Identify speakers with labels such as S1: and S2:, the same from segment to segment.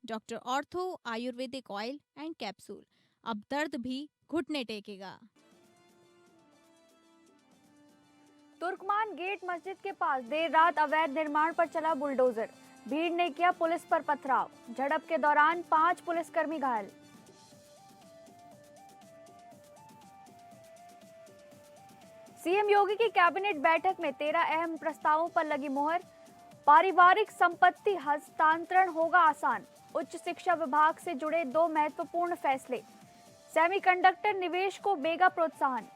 S1: Doctor ortho Ayurvedic oil and capsule. अब दर्द भी घुटने टेकेगा।
S2: तुर्कमान गेट मस्जिद के पास देर रात अवैध निर्माण पर चला बुलडोजर। भीड़ ने किया पुलिस पर पथराव। झड़प के दौरान 5 पुलिसकर्मी घायल। सीएम योगी की कैबिनेट बैठक में 13 अहम प्रस्तावों पर लगी मोहर। पारिवारिक संपत्ति हस्तांतरण होगा आसान। उच्च शिक्षा विभाग से जुड़े 2 महत्वपूर्ण फैसले। सेमीकंडक्टर निवेश को मेगा प्रोत्साहन।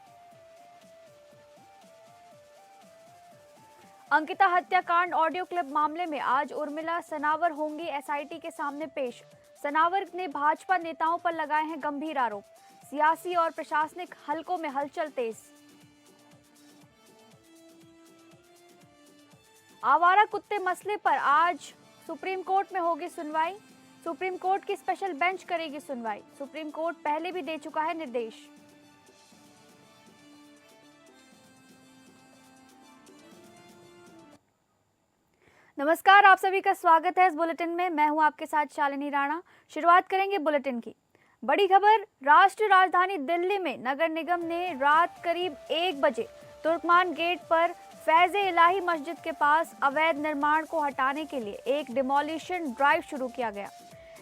S2: अंकिता हत्याकांड ऑडियो क्लिप मामले में आज उर्मिला सनावर होंगी एसआईटी के सामने पेश। सनावर ने भाजपा नेताओं पर लगाए हैं गंभीर आरोप। सियासी और प्रशासनिक हलकों में हलचल तेज। आवारा कुत्ते मसले पर आज सुप्रीम कोर्ट में होगी सुनवाई। सुप्रीम कोर्ट की स्पेशल बेंच करेगी सुनवाई। सुप्रीम कोर्ट पहले भी दे चुका है निर्देश। नमस्कार, आप सभी का स्वागत है इस बुलेटिन में। मैं हूं आपके साथ शालिनी राणा। शुरुआत करेंगे बुलेटिन की। बड़ी खबर, राष्ट्रीय राजधानी दिल्ली में नगर निगम ने रात करीब 1 बजे तुर्कमान गेट पर फैज़े इलाही मस्जिद के पास अवैध निर्माण को हटाने के लिए एक डिमोलिशन ड्राइव शुरू किया गया।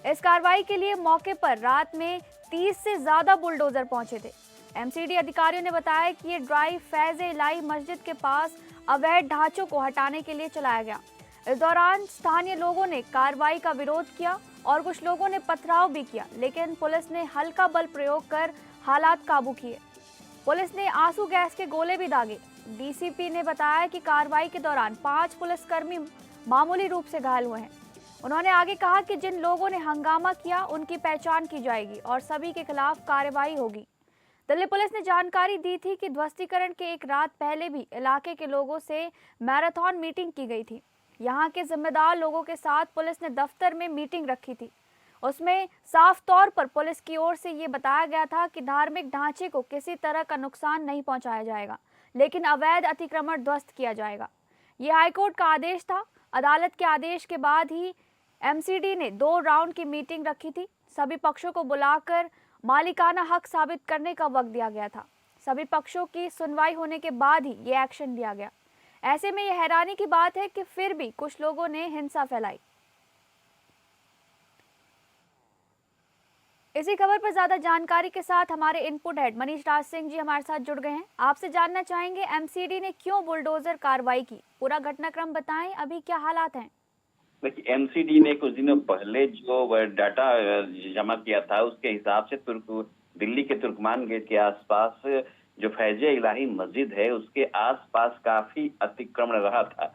S2: इस कार्रवाई के लिए मौके पर रात में 30 से ज्यादा बुलडोजर पहुंचे थे। एमसीडी अधिकारियों ने बताया कि ये ड्राइव फैज़े इलाही मस्जिद के पास अवैध ढांचों को हटाने के लिए चलाया गया। इस दौरान स्थानीय लोगों ने कार्रवाई का विरोध किया और कुछ लोगों ने पथराव भी किया, लेकिन पुलिस ने हल्का बल प्रयोग कर हालात काबू किए। पुलिस ने आंसू गैस के गोले भी दागे। डीसीपी ने बताया कि कार्रवाई के दौरान 5 पुलिसकर्मी मामूली रूप से घायल हुए हैं। उन्होंने आगे कहा कि जिन लोगों ने हंगामा किया उनकी पहचान की जाएगी और सभी के खिलाफ कार्रवाई होगी। दिल्ली पुलिस ने जानकारी दी थी कि ध्वस्तीकरण के एक रात पहले भी इलाके के लोगों से मैराथन मीटिंग की गई थी। यहाँ के जिम्मेदार लोगों के साथ पुलिस ने दफ्तर में मीटिंग रखी थी। उसमें साफ तौर पर पुलिस की ओर से ये बताया गया था कि धार्मिक ढांचे को किसी तरह का नुकसान नहीं पहुंचाया जाएगा, लेकिन अवैध अतिक्रमण ध्वस्त किया जाएगा। ये हाईकोर्ट का आदेश था। अदालत के आदेश के बाद ही एमसीडी ने 2 राउंड की मीटिंग रखी थी। सभी पक्षों को बुलाकर मालिकाना हक साबित करने का वक्त दिया गया था। सभी पक्षों की सुनवाई होने के बाद ही ये एक्शन लिया गया। ऐसे में यह हैरानी की बात है कि फिर भी कुछ लोगों ने हिंसा फैलाई। इसी खबर पर ज्यादा जानकारी के साथ हमारे इनपुट हेड मनीष राज सिंह जी हमारे साथ जुड़ गए हैं। आपसे जानना चाहेंगे एमसीडी ने क्यों बुलडोजर कार्रवाई की, पूरा घटनाक्रम बताएं, अभी क्या हालात हैं?
S3: देखिए, एमसीडी ने कुछ दिनों पहले जो डाटा जमा किया था उसके हिसाब से दिल्ली के तुर्कमान गेट के आसपास जो फैज़े इलाही मस्जिद है उसके आसपास काफी अतिक्रमण रहा था।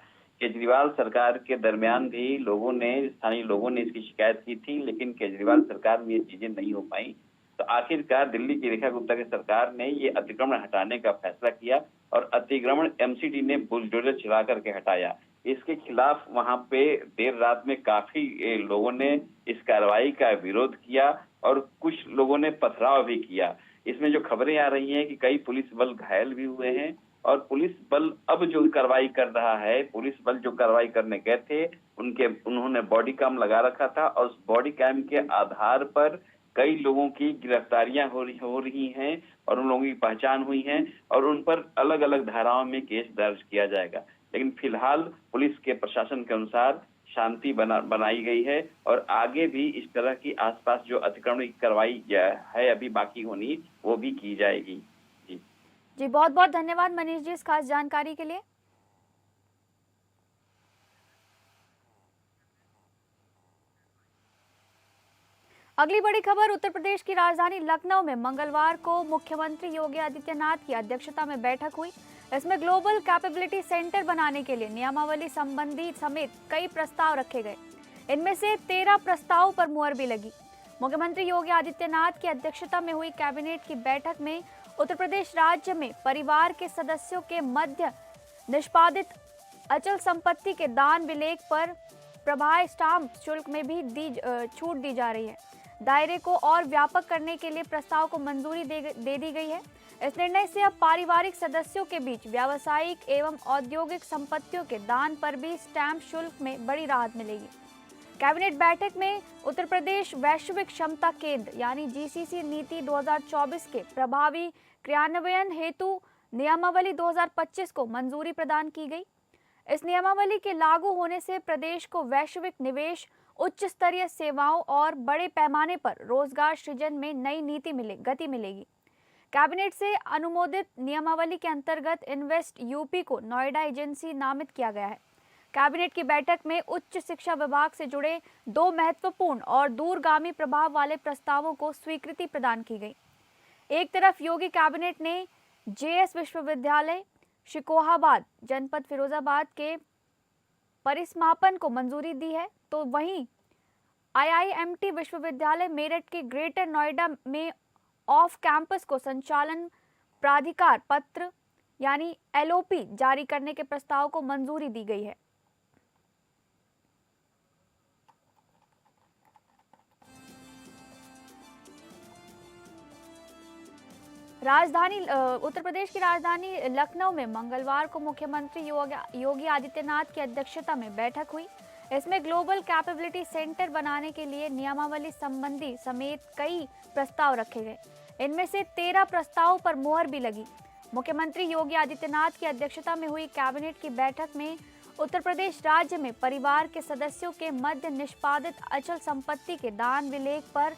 S3: केजरीवाल सरकार के दरमियान भी स्थानीय लोगों ने इसकी शिकायत की थी, लेकिन केजरीवाल सरकार में ये चीजें नहीं हो पाई। तो आखिरकार दिल्ली की रेखा गुप्ता की सरकार ने ये अतिक्रमण हटाने का फैसला किया और अतिक्रमण एमसीडी ने बुलडोजर चला करके हटाया। इसके खिलाफ वहां पे देर रात में काफी लोगों ने इस कार्रवाई का विरोध किया और कुछ लोगों ने पथराव भी किया। इसमें जो खबरें आ रही हैं कि कई पुलिस बल घायल भी हुए हैं और पुलिस बल अब जो कार्रवाई कर रहा है, पुलिस बल जो कार्रवाई करने गए थे उन्होंने बॉडी कैम लगा रखा था और उस बॉडी कैम के आधार पर कई लोगों की गिरफ्तारियां हो रही हैं और उन लोगों की पहचान हुई है और उन पर अलग अलग धाराओं में केस दर्ज किया जाएगा। लेकिन फिलहाल पुलिस के प्रशासन के अनुसार शांति बनाई गई है और आगे भी इस तरह की आसपास जो अतिक्रमण की कार्रवाई है अभी बाकी होनी वो भी की जाएगी।
S2: जी बहुत बहुत धन्यवाद मनीष जी इस खास जानकारी के लिए। अगली बड़ी खबर, उत्तर प्रदेश की राजधानी लखनऊ में मंगलवार को मुख्यमंत्री योगी आदित्यनाथ की अध्यक्षता में बैठक हुई। इसमें ग्लोबल कैपेबिलिटी सेंटर बनाने के लिए नियमावली संबंधी समेत कई प्रस्ताव रखे गए। इनमें से 13 प्रस्तावों पर मुहर भी लगी। मुख्यमंत्री योगी आदित्यनाथ की अध्यक्षता में हुई कैबिनेट की बैठक में उत्तर प्रदेश राज्य में परिवार के सदस्यों के मध्य निष्पादित अचल संपत्ति के दान विलेख पर प्रभावी स्टाम्प शुल्क में भी छूट दी जा रही है। दायरे को और व्यापक करने के लिए प्रस्ताव को मंजूरी दे दी गई है। इस निर्णय से अब पारिवारिक सदस्यों के बीच व्यावसायिक एवं औद्योगिक संपत्तियों के दान पर भी स्टैंप शुल्क में बड़ी राहत मिलेगी। कैबिनेट बैठक में उत्तर प्रदेश वैश्विक क्षमता केंद्र यानी जीसीसी नीति 2024 के प्रभावी क्रियान्वयन हेतु नियमावली 2025 को मंजूरी प्रदान की गई। इस नियमावली के लागू होने से प्रदेश को वैश्विक निवेश, उच्च स्तरीय सेवाओं और बड़े पैमाने पर रोजगार सृजन में नई गति मिलेगी। कैबिनेट से अनुमोदित नियमावली के अंतर्गत इन्वेस्ट यूपी को नोएडा एजेंसी नामित किया गया है। कैबिनेट की बैठक में उच्च शिक्षा विभाग से जुड़े 2 महत्वपूर्ण और दूरगामी प्रभाव वाले प्रस्तावों को स्वीकृति प्रदान की गई। एक तरफ योगी कैबिनेट ने जेएस विश्वविद्यालय शिकोहाबाद जनपद फिरोजाबाद के परिसमापन को मंजूरी दी है, तो वहीं आईआईएमटी विश्वविद्यालय मेरठ के ग्रेटर नोएडा में ऑफ कैंपस को संचालन प्राधिकार पत्र यानी एलओपी जारी करने के प्रस्ताव को मंजूरी दी गई है। उत्तर प्रदेश की राजधानी लखनऊ में मंगलवार को मुख्यमंत्री योगी आदित्यनाथ की अध्यक्षता में बैठक हुई। इसमें ग्लोबल कैपेबिलिटी सेंटर बनाने के लिए नियमावली संबंधी समेत कई प्रस्ताव रखे गए। इनमें से 13 प्रस्तावों पर मुहर भी लगी। मुख्यमंत्री योगी आदित्यनाथ की अध्यक्षता में हुई कैबिनेट की बैठक में उत्तर प्रदेश राज्य में परिवार के सदस्यों के मध्य निष्पादित अचल संपत्ति के दान विलेख पर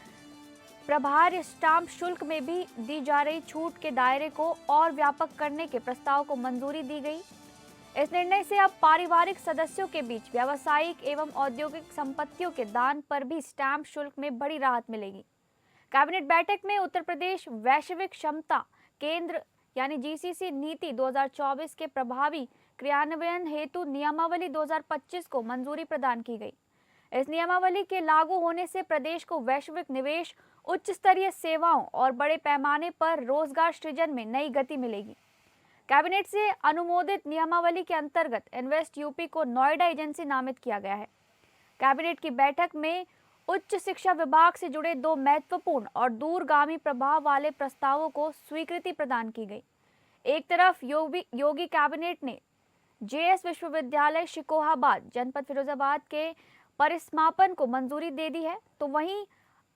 S2: प्रभार्य स्टाम्प शुल्क में भी दी जा रही छूट के दायरे को और व्यापक करने के प्रस्ताव को मंजूरी दी गई। इस निर्णय से अब पारिवारिक सदस्यों के बीच व्यावसायिक एवं औद्योगिक संपत्तियों के दान पर भी स्टाम्प शुल्क में बड़ी राहत मिलेगी। कैबिनेट बैठक में उत्तर प्रदेश वैश्विक क्षमता केंद्र यानी जीसीसी नीति 2024 के प्रभावी क्रियान्वयन हेतु नियमावली 2025 को मंजूरी प्रदान की गई। इस नियमावली के लागू होने से प्रदेश को वैश्विक निवेश, उच्च स्तरीय सेवाओं और बड़े पैमाने पर रोजगार सृजन में नई गति मिलेगी। कैबिनेट से अनुमोदित नियमावली के अंतर्गत इन्वेस्ट यूपी को नोएडा एजेंसी नामित किया गया है। कैबिनेट की बैठक में उच्च शिक्षा विभाग से जुड़े 2 महत्वपूर्ण और दूरगामी प्रभाव वाले प्रस्तावों को स्वीकृति प्रदान की गई। एक तरफ योगी कैबिनेट ने जेएस विश्वविद्यालय शिकोहाबाद जनपद फिरोजाबाद के परिसमापन को मंजूरी दे दी है, तो वहीं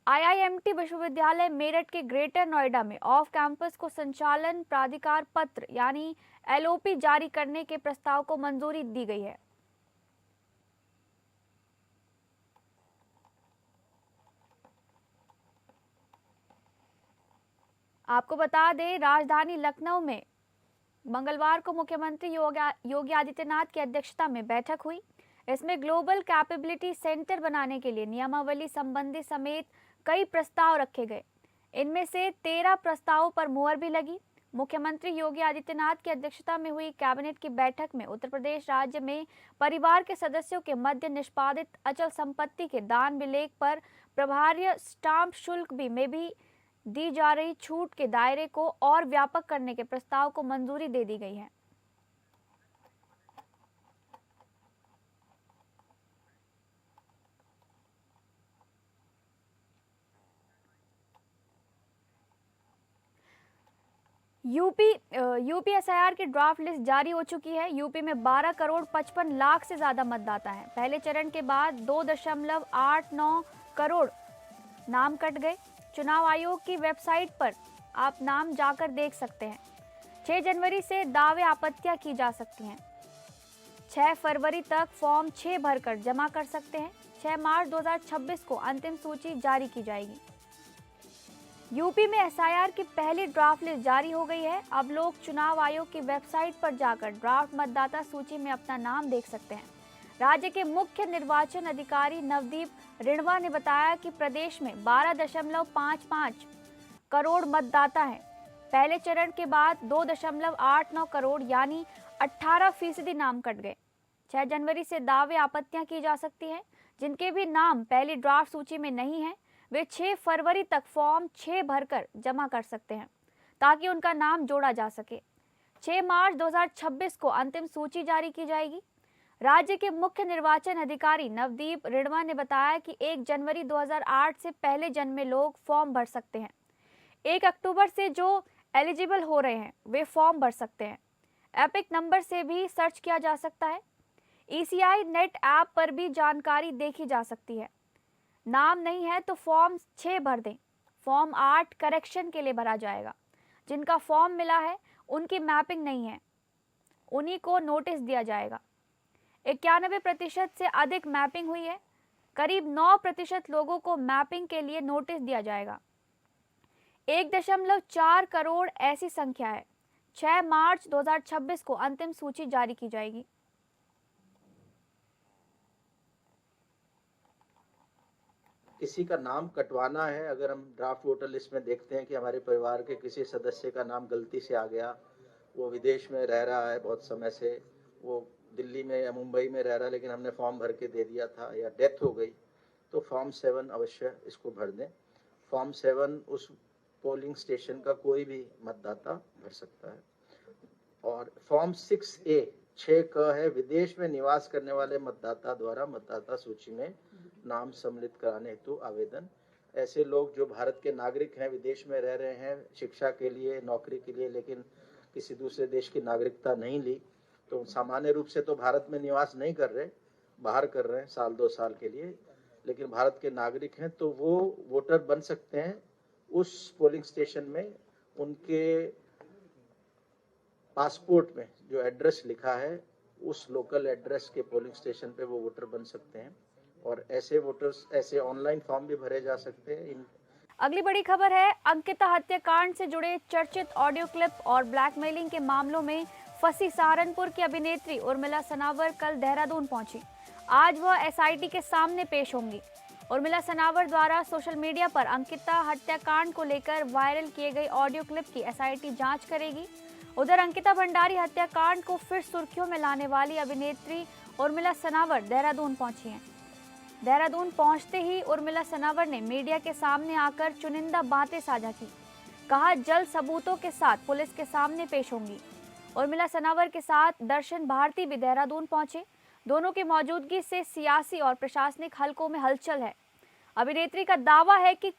S2: आईआईएमटी विश्वविद्यालय मेरठ के ग्रेटर नोएडा में ऑफ कैंपस को संचालन प्राधिकार पत्र यानी एलओपी जारी करने के प्रस्ताव को मंजूरी दी गई है। आपको बता दें, राजधानी लखनऊ में मंगलवार को मुख्यमंत्री योगी आदित्यनाथ की अध्यक्षता में बैठक हुई। इसमें ग्लोबल कैपेबिलिटी सेंटर बनाने के लिए नियमावली संबंधी समेत कई प्रस्ताव रखे गए। इनमें से 13 प्रस्तावों पर मुहर भी लगी। मुख्यमंत्री योगी आदित्यनाथ की अध्यक्षता में हुई कैबिनेट की बैठक में उत्तर प्रदेश राज्य में परिवार के सदस्यों के मध्य निष्पादित अचल संपत्ति के दान विलेख पर प्रभार्य स्टाम्प शुल्क में भी दी जा रही छूट के दायरे को और व्यापक करने के प्रस्ताव को मंजूरी दे दी गई है। यूपी एसआईआर की ड्राफ्ट लिस्ट जारी हो चुकी है। यूपी में 12 करोड़ 55 लाख से ज्यादा मतदाता हैं। पहले चरण के बाद 2.89 करोड़ नाम कट गए। चुनाव आयोग की वेबसाइट पर आप नाम जाकर देख सकते हैं। 6 जनवरी से दावे आपत्तियां की जा सकती हैं। 6 फरवरी तक फॉर्म 6 भरकर जमा कर सकते हैं। 6 मार्च 2026 को अंतिम सूची जारी की जाएगी। यूपी में एसआईआर की पहली ड्राफ्ट लिस्ट जारी हो गई है। अब लोग चुनाव आयोग की वेबसाइट पर जाकर ड्राफ्ट मतदाता सूची में अपना नाम देख सकते हैं। राज्य के मुख्य निर्वाचन अधिकारी नवदीप रिणवा ने बताया कि प्रदेश में 12.55 करोड़ मतदाता हैं। पहले चरण के बाद 2.89 करोड़ यानी 18% नाम कट गए। 6 जनवरी से दावे आपत्तियां की जा सकती हैं। जिनके भी नाम पहली ड्राफ्ट सूची में नहीं है, वे 6 फरवरी तक फॉर्म 6 भरकर जमा कर सकते हैं ताकि उनका नाम जोड़ा जा सके। 6 मार्च 2026 को अंतिम सूची जारी की जाएगी। राज्य के मुख्य निर्वाचन अधिकारी नवदीप रिणवा ने बताया कि 1 जनवरी 2008 से पहले जन्मे लोग फॉर्म भर सकते हैं। 1 अक्टूबर से जो एलिजिबल हो रहे हैं वे फॉर्म भर सकते हैं। एपिक नंबर से भी सर्च किया जा सकता है। ECI नेट ऐप पर भी जानकारी देखी जा सकती है। नाम नहीं है तो फॉर्म 6 भर दें। फॉर्म 8 करेक्शन के लिए भरा जाएगा। जिनका फॉर्म मिला है उनकी मैपिंग नहीं है, उन्हीं को नोटिस दिया जाएगा। 91% से अधिक मैपिंग हुई है। करीब 9% लोगों को मैपिंग के लिए नोटिस दिया जाएगा। 1.4 करोड़ ऐसी संख्या है। 6 मार्च 2026 को अंतिम सूची जारी की जाएगी।
S4: किसी का नाम कटवाना है, अगर हम ड्राफ्ट वोटर लिस्ट में देखते हैं कि हमारे परिवार के किसी सदस्य का नाम गलती से आ गया, वो विदेश में रह रहा है बहुत समय से, वो दिल्ली में या मुंबई में रह रहा है लेकिन हमने फॉर्म भर के दे दिया था, या डेथ हो गई, तो फॉर्म 7 अवश्य इसको भर दें। फॉर्म 7 उस पोलिंग स्टेशन का कोई भी मतदाता भर सकता है। और फॉर्म 6A 6 क है, विदेश में निवास करने वाले मतदाता द्वारा मतदाता सूची में नाम सम्मिलित कराने हेतु आवेदन। ऐसे लोग जो भारत के नागरिक हैं, विदेश में रह रहे हैं शिक्षा के लिए, नौकरी के लिए, लेकिन किसी दूसरे देश की नागरिकता नहीं ली, तो सामान्य रूप से तो भारत में निवास नहीं कर रहे, बाहर कर रहे हैं साल 2 साल के लिए, लेकिन भारत के नागरिक हैं, तो वो वोटर बन सकते हैं। उस पोलिंग स्टेशन में उनके पासपोर्ट में जो एड्रेस लिखा है, उस लोकल एड्रेस के पोलिंग स्टेशन पे वो वोटर बन सकते हैं। और ऐसे वोटर्स, ऐसे ऑनलाइन फॉर्म भी भरे जा सकते हैं।
S2: अगली बड़ी खबर है, अंकिता हत्याकांड से जुड़े चर्चित ऑडियो क्लिप और ब्लैकमेलिंग के मामलों में फंसी सहारनपुर की अभिनेत्री उर्मिला सनावर कल देहरादून पहुंची। आज वह SIT के सामने पेश होंगी। उर्मिला सनावर द्वारा सोशल मीडिया पर अंकिता हत्याकांड को लेकर वायरल किए गए ऑडियो क्लिप की SIT जांच करेगी। उधर अंकिता भंडारी हत्याकांड को फिर सुर्खियों में लाने वाली अभिनेत्री उर्मिला सनावर देहरादून पहुंची हैं। देहरादून पहुंचते ही उर्मिला सनावर ने मीडिया के सामने आकर चुनिंदा बातें साझा की। कहा, जल्द सबूतों के साथ पुलिस के सामने पेश होंगी। उर्मिला सनावर के साथ दर्शन भारती भी देहरादून पहुंचे। दोनों की मौजूदगी से सियासी और प्रशासनिक हलकों में हलचल है। अभिनेत्री का दावा है कि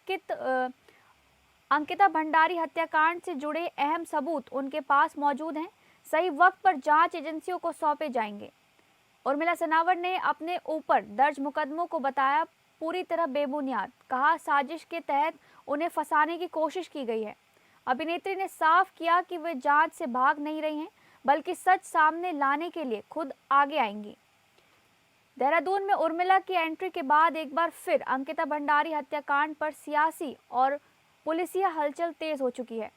S2: अंकिता भंडारी हत्याकांड से जुड़े अहम सबूत उनके पास मौजूद हैं, सही वक्त पर जांच एजेंसियों को सौंपे जाएंगे। उर्मिला सनावर ने अपने ऊपर दर्ज मुकदमों को बताया पूरी तरह बेबुनियाद। कहा, साजिश के तहत उन्हें फंसाने की कोशिश की गई है। अभिनेत्री ने साफ किया कि वे जांच से भाग नहीं रही हैं, बल्कि सच सामने लाने के लिए खुद आगे आएंगी। देहरादून में उर्मिला की एंट्री के बाद एक बार फिर अंकिता भंडारी हत्याकांड पर सियासी और पुलिसिया हलचल तेज हो चुकी है।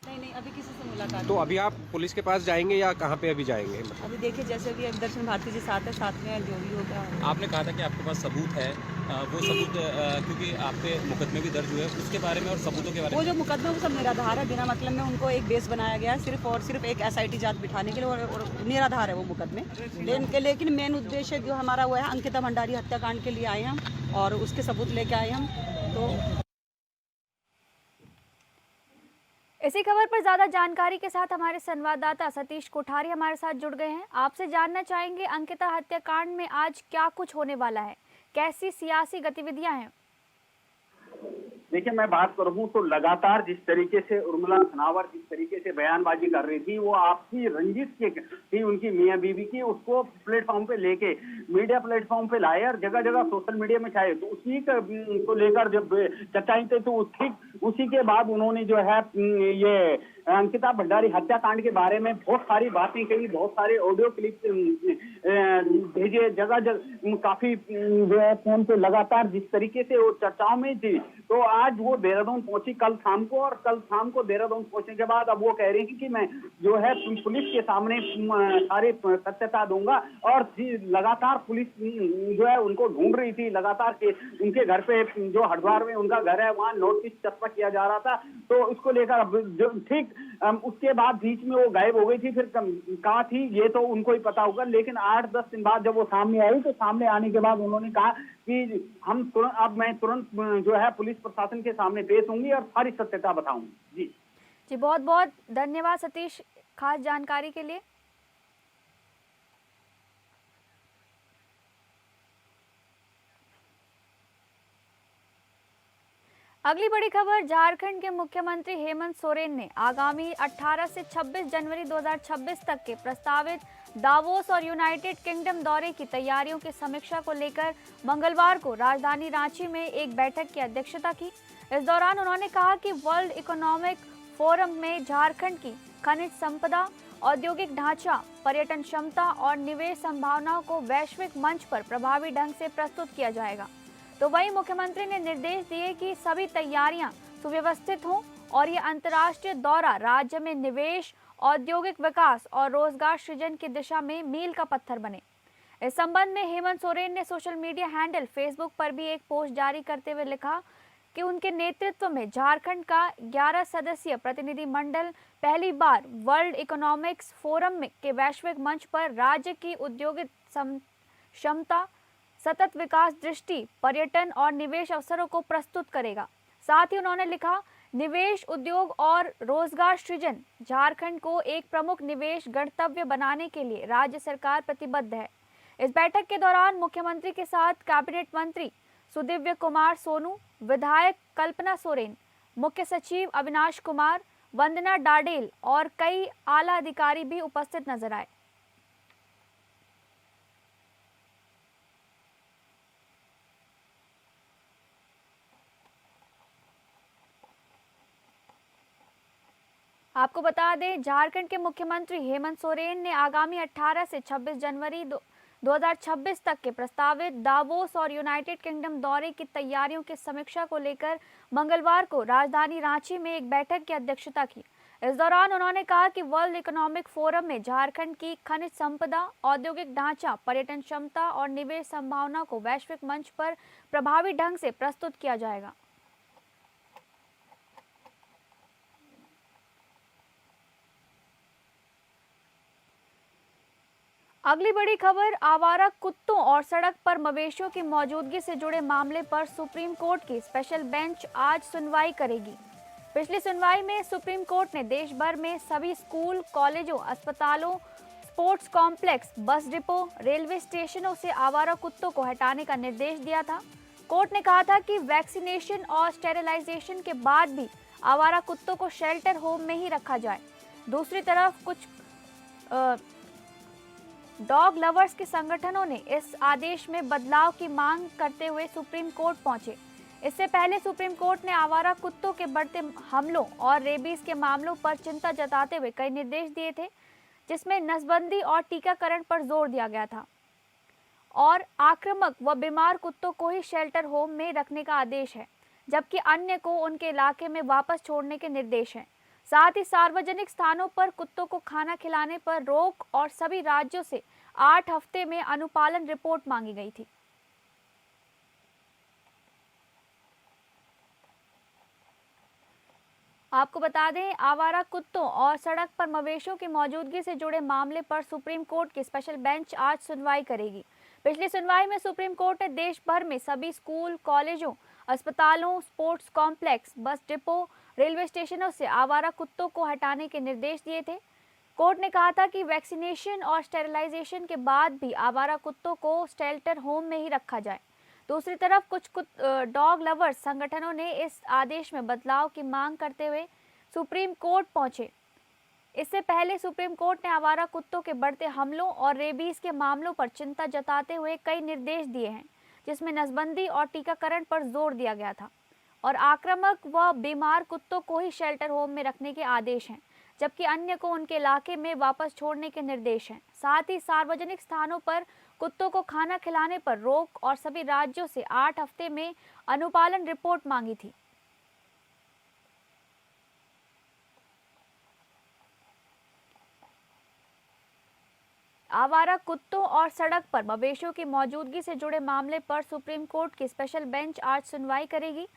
S5: नहीं, अभी किसी से मुलाकात
S6: तो अभी आप पुलिस के पास जाएंगे या कहाँ पे अभी जाएंगे?
S5: अभी देखिए, जैसे अभी दर्शन भारती जी साथ है, साथ में जो भी होगा।
S7: आपने कहा था कि आपके पास सबूत है, वो सबूत क्योंकि आप पे मुकदमे भी दर्ज हुए, उसके बारे में और सबूतों के बारे में?
S5: वो जो मुकदमे वो सब निराधार है, बिना मतलब में उनको एक बेस बनाया गया है सिर्फ और सिर्फ एक SIT जांच बिठाने के लिए, और निराधार है वो मुकदमे। लेकिन मेन उद्देश्य जो हमारा वो है, अंकिता भंडारी हत्याकांड के लिए आए हम और उसके सबूत लेके आए हम। तो
S2: इसी खबर पर ज्यादा जानकारी के साथ हमारे संवाददाता सतीश कोठारी हमारे साथ जुड़ गए हैं। आपसे जानना चाहेंगे, अंकिता हत्याकांड में आज क्या कुछ होने वाला है, कैसी सियासी गतिविधियां हैं?
S8: देखिए, मैं बात करूं तो लगातार जिस तरीके से उर्मिला सनावर जिस तरीके से बयानबाजी कर रही थी, वो आपसी रंजिश की थी उनकी मियां बीवी की, उसको प्लेटफॉर्म पे लेके मीडिया प्लेटफॉर्म पे लाए और जगह जगह सोशल मीडिया में छाए। तो उसी को लेकर जब चर्चाएं थे, तो ठीक उसी के बाद उन्होंने जो है ये अंकिता भंडारी हत्याकांड के बारे में बहुत सारी बातें कही, बहुत सारे ऑडियो क्लिप भेजे, जगह जगह काफी जो है फोन पे लगातार जिस तरीके से वो चर्चाओं में थी। तो आज वो देहरादून पहुंची कल शाम को, और कल शाम को देहरादून पहुंचने के बाद अब वो कह रही थी कि मैं जो है पुलिस के सामने सारी सत्यता दूंगा। और लगातार पुलिस जो है उनको ढूंढ रही थी, लगातार के उनके घर पे जो हरिद्वार में उनका घर है वहां नोटिस चस्पा किया जा रहा था। तो इसको लेकर अब जो ठीक उसके बाद बीच में वो गायब हो गई थी, फिर कहाँ थी ये तो उनको ही पता होगा। लेकिन 8-10 दिन बाद जब वो सामने आई, तो सामने आने के बाद उन्होंने कहा कि मैं तुरंत जो है पुलिस प्रशासन के सामने पेश होंगी और सारी सत्यता बताऊंगी।
S2: जी, बहुत बहुत धन्यवाद सतीश खास जानकारी के लिए। अगली बड़ी खबर, झारखंड के मुख्यमंत्री हेमंत सोरेन ने आगामी 18 से 26 जनवरी 2026 तक के प्रस्तावित दावोस और यूनाइटेड किंगडम दौरे की तैयारियों की समीक्षा को लेकर मंगलवार को राजधानी रांची में एक बैठक की अध्यक्षता की। इस दौरान उन्होंने कहा कि वर्ल्ड इकोनॉमिक फोरम में झारखंड की खनिज संपदा, औद्योगिक ढांचा, पर्यटन क्षमता और निवेश संभावनाओं को वैश्विक मंच पर प्रभावी ढंग से प्रस्तुत किया जाएगा। तो वहीं मुख्यमंत्री ने निर्देश दिए कि सभी तैयारियां सुव्यवस्थित हों और ये अंतर्राष्ट्रीय दौरा राज्य में निवेश, औद्योगिक विकास और रोजगार सृजन की दिशा में मील का पत्थर बने। इस संबंध में हेमंत सोरेन ने सोशल मीडिया हैंडल फेसबुक पर भी एक पोस्ट जारी करते हुए लिखा कि उनके नेतृत्व में झारखंड का 11 सदस्यीय प्रतिनिधि मंडल पहली बार वर्ल्ड इकोनॉमिक्स फोरम के वैश्विक मंच पर राज्य की औद्योगिक क्षमता, सतत विकास दृष्टि, पर्यटन और निवेश अवसरों को प्रस्तुत करेगा। साथ ही उन्होंने लिखा, निवेश, उद्योग और रोजगार सृजन, झारखंड को एक प्रमुख निवेश गंतव्य बनाने के लिए राज्य सरकार प्रतिबद्ध है। इस बैठक के दौरान मुख्यमंत्री के साथ कैबिनेट मंत्री सुदिव्य कुमार सोनू, विधायक कल्पना सोरेन, मुख्य सचिव अविनाश कुमार, वंदना डाडेल और कई आला अधिकारी भी उपस्थित नजर आए। आपको बता दें, झारखंड के मुख्यमंत्री हेमंत सोरेन ने आगामी 18 से 26 जनवरी 2026 तक के प्रस्तावित दावोस और यूनाइटेड किंगडम दौरे की तैयारियों की समीक्षा को लेकर मंगलवार को राजधानी रांची में एक बैठक की अध्यक्षता की। इस दौरान उन्होंने कहा कि वर्ल्ड इकोनॉमिक फोरम में झारखंड की खनिज संपदा, औद्योगिक ढांचा, पर्यटन क्षमता और निवेश संभावना को वैश्विक मंच पर प्रभावी ढंग से प्रस्तुत किया जाएगा। अगली बड़ी खबर, आवारा कुत्तों और सड़क पर मवेशियों की मौजूदगी से जुड़े मामले पर सुप्रीम कोर्ट की स्पेशल बेंच आज सुनवाई करेगी। पिछली सुनवाई में सुप्रीम कोर्ट ने देश भर में सभी स्कूल, कॉलेजों, अस्पतालों, sports complex, bus depot, railway स्टेशनों से आवारा कुत्तों को हटाने का निर्देश दिया था। कोर्ट ने कहा था कि वैक्सीनेशन और स्टेरिलाइजेशन के बाद भी आवारा कुत्तों को शेल्टर होम में ही रखा जाए। दूसरी तरफ कुछ डॉग लवर्स के संगठनों ने इस आदेश में बदलाव की मांग करते हुए सुप्रीम कोर्ट पहुंचे। इससे पहले सुप्रीम कोर्ट ने आवारा कुत्तों के बढ़ते हमलों और रेबीज के मामलों पर चिंता जताते हुए कई निर्देश दिए थे, जिसमें नसबंदी और टीकाकरण पर जोर दिया गया था और आक्रामक व बीमार कुत्तों को ही शेल्टर होम में रखने का आदेश है, जबकि अन्य को उनके इलाके में वापस छोड़ने के निर्देश हैं। साथ ही सार्वजनिक स्थानों पर कुत्तों को खाना खिलाने पर रोक और सभी राज्यों से 8 हफ्ते में अनुपालन रिपोर्ट मांगी गई थी। आपको बता दें, आवारा कुत्तों और सड़क पर मवेशियों की मौजूदगी से जुड़े मामले पर सुप्रीम कोर्ट की स्पेशल बेंच आज सुनवाई करेगी। पिछली सुनवाई में सुप्रीम कोर्ट ने देश भर में सभी स्कूल, कॉलेजों, अस्पतालों, sports complex, bus depot, railway स्टेशनों से आवारा कुत्तों को हटाने के निर्देश दिए थे। कोर्ट ने कहा था कि वैक्सीनेशन और स्टेरिलाइजेशन के बाद भी आवारा कुत्तों को शेल्टर होम में ही रखा जाए। दूसरी तरफ कुछ डॉग लवर्स संगठनों ने इस आदेश में बदलाव की मांग करते हुए सुप्रीम कोर्ट पहुंचे। इससे पहले सुप्रीम कोर्ट ने आवारा कुत्तों के बढ़ते हमलों और रेबीज के मामलों पर चिंता जताते हुए कई निर्देश दिए हैं, जिसमें नसबंदी और टीकाकरण पर जोर दिया गया था और आक्रामक व बीमार कुत्तों को ही शेल्टर होम में रखने के आदेश हैं, जबकि अन्य को उनके इलाके में वापस छोड़ने के निर्देश हैं। साथ ही सार्वजनिक स्थानों पर कुत्तों को खाना खिलाने पर रोक और सभी राज्यों से 8 हफ्ते में अनुपालन रिपोर्ट मांगी थी। आवारा कुत्तों और सड़क पर मवेशियों की मौजूदगी से जुड़े मामले पर सुप्रीम कोर्ट की स्पेशल बेंच आज सुनवाई करेगी।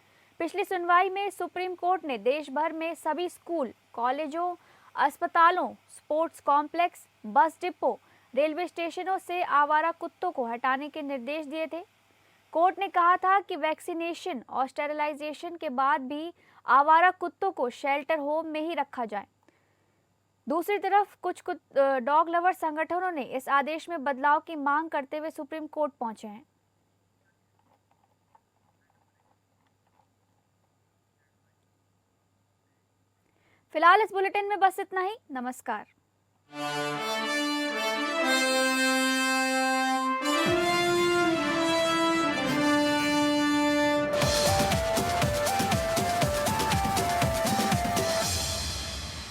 S2: पिछली सुनवाई में सुप्रीम कोर्ट ने देश भर में सभी स्कूल, कॉलेजों, अस्पतालों, sports complex, bus depot, railway स्टेशनों से आवारा कुत्तों को हटाने के निर्देश दिए थे। कोर्ट ने कहा था कि वैक्सीनेशन और स्टेरिलाइजेशन के बाद भी आवारा कुत्तों को शेल्टर होम में ही रखा जाए। दूसरी तरफ कुछ डॉग लवर संगठनों ने इस आदेश में बदलाव की मांग करते हुए सुप्रीम कोर्ट पहुंचे हैं। फिलहाल इस बुलेटिन में बस इतना ही। नमस्कार।